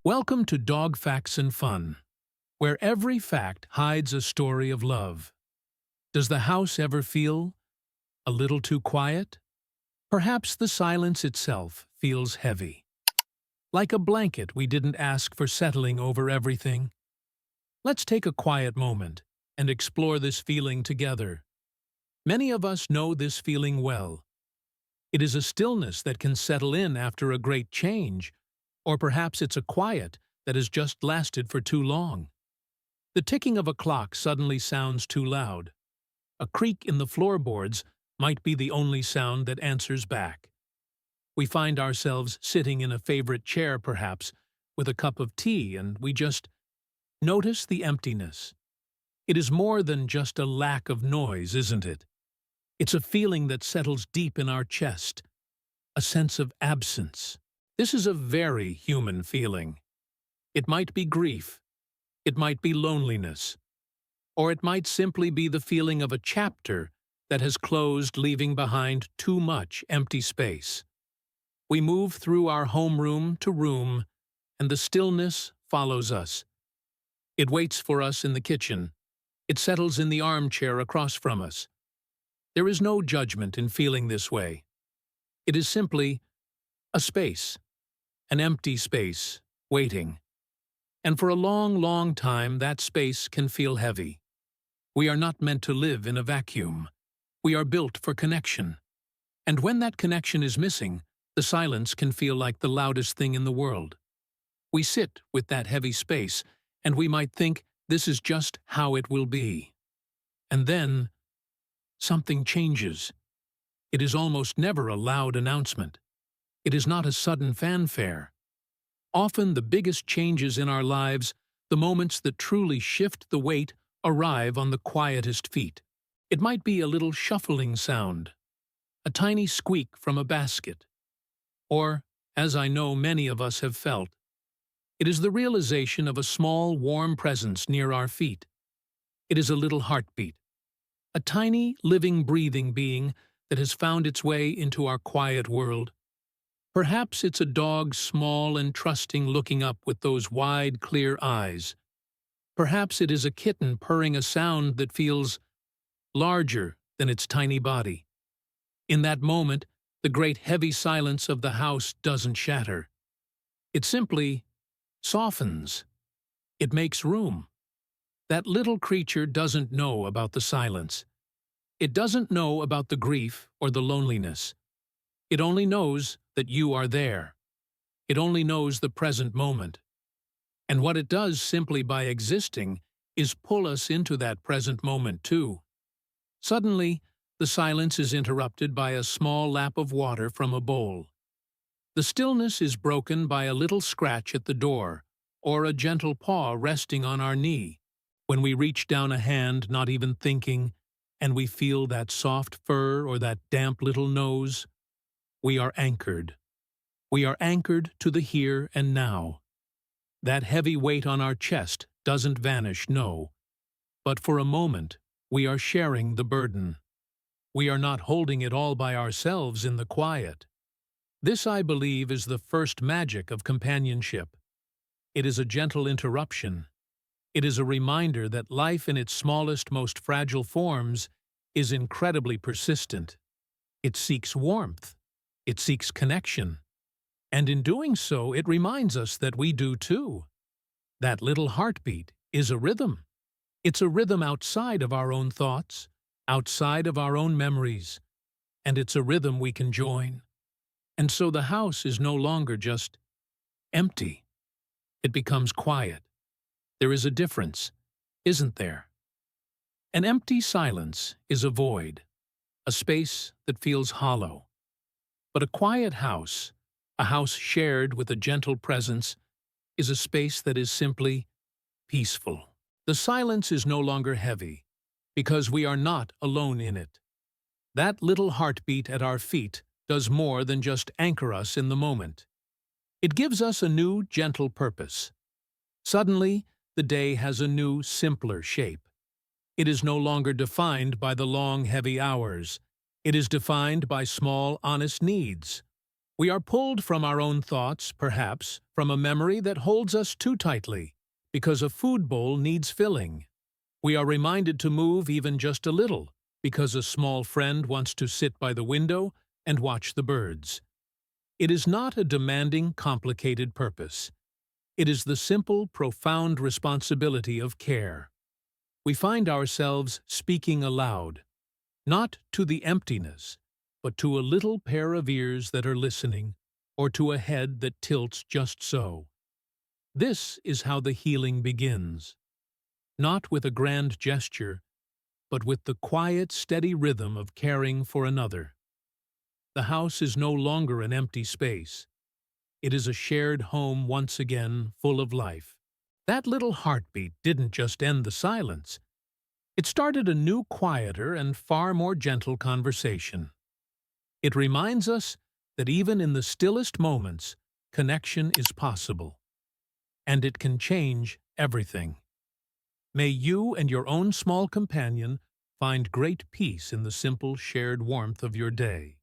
Welcome to Dog Facts and Fun, where every fact hides a story of love. Does the house ever feel a little too quiet? Perhaps the silence itself feels heavy. Like a blanket we didn't ask for settling over everything. Let's take a quiet moment and explore this feeling together. Many of us know this feeling well. It is a stillness that can settle in after a great change, or perhaps it's a quiet that has just lasted for too long. The ticking of a clock suddenly sounds too loud. A creak in the floorboards might be the only sound that answers back. We find ourselves sitting in a favorite chair, perhaps, with a cup of tea, and we just notice the emptiness. It is more than just a lack of noise, isn't it? It's a feeling that settles deep in our chest, a sense of absence. This is a very human feeling. It might be grief, it might be loneliness, or it might simply be the feeling of a chapter that has closed, leaving behind too much empty space. We move through our homeroom to room, and the stillness follows us. It waits for us in the kitchen. It settles in the armchair across from us. There is no judgment in feeling this way. It is simply a space. An empty space, waiting. And for a long, long time, that space can feel heavy. We are not meant to live in a vacuum. We are built for connection. And when that connection is missing, the silence can feel like the loudest thing in the world. We sit with that heavy space, and we might think this is just how it will be. And then, something changes. It is almost never a loud announcement. It is not a sudden fanfare. Often the biggest changes in our lives, the moments that truly shift the weight, arrive on the quietest feet. It might be a little shuffling sound, a tiny squeak from a basket, or, as I know many of us have felt, it is the realization of a small, warm presence near our feet. It is a little heartbeat, a tiny, living, breathing being that has found its way into our quiet world. Perhaps it's a dog, small and trusting, looking up with those wide, clear eyes. Perhaps it is a kitten purring a sound that feels larger than its tiny body. In that moment, the great heavy silence of the house doesn't shatter. It simply softens. It makes room. That little creature doesn't know about the silence. It doesn't know about the grief or the loneliness. It only knows that you are there. It only knows the present moment. And what it does simply by existing is pull us into that present moment too. Suddenly, the silence is interrupted by a small lap of water from a bowl. The stillness is broken by a little scratch at the door, or a gentle paw resting on our knee. When we reach down a hand, not even thinking, and we feel that soft fur or that damp little nose, we are anchored. We are anchored to the here and now. That heavy weight on our chest doesn't vanish, no. But for a moment, we are sharing the burden. We are not holding it all by ourselves in the quiet. This, I believe, is the first magic of companionship. It is a gentle interruption. It is a reminder that life in its smallest, most fragile forms is incredibly persistent. It seeks warmth. It seeks connection. And in doing so, it reminds us that we do too. That little heartbeat is a rhythm. It's a rhythm outside of our own thoughts, outside of our own memories, and it's a rhythm we can join. And so the house is no longer just empty. It becomes quiet. There is a difference, isn't there? An empty silence is a void, a space that feels hollow. But a quiet house, a house shared with a gentle presence, is a space that is simply peaceful. The silence is no longer heavy, because we are not alone in it. That little heartbeat at our feet does more than just anchor us in the moment. It gives us a new, gentle purpose. Suddenly, the day has a new, simpler shape. It is no longer defined by the long, heavy hours. It is defined by small, honest needs. We are pulled from our own thoughts, perhaps, from a memory that holds us too tightly, because a food bowl needs filling. We are reminded to move even just a little, because a small friend wants to sit by the window and watch the birds. It is not a demanding, complicated purpose. It is the simple, profound responsibility of care. We find ourselves speaking aloud, not to the emptiness, but to a little pair of ears that are listening, or to a head that tilts just so. This is how the healing begins. Not with a grand gesture, but with the quiet, steady rhythm of caring for another. The house is no longer an empty space. It is a shared home once again, full of life. That little heartbeat didn't just end the silence. It started a new, quieter, and far more gentle conversation. It reminds us that even in the stillest moments, connection is possible. And it can change everything. May you and your own small companion find great peace in the simple shared warmth of your day.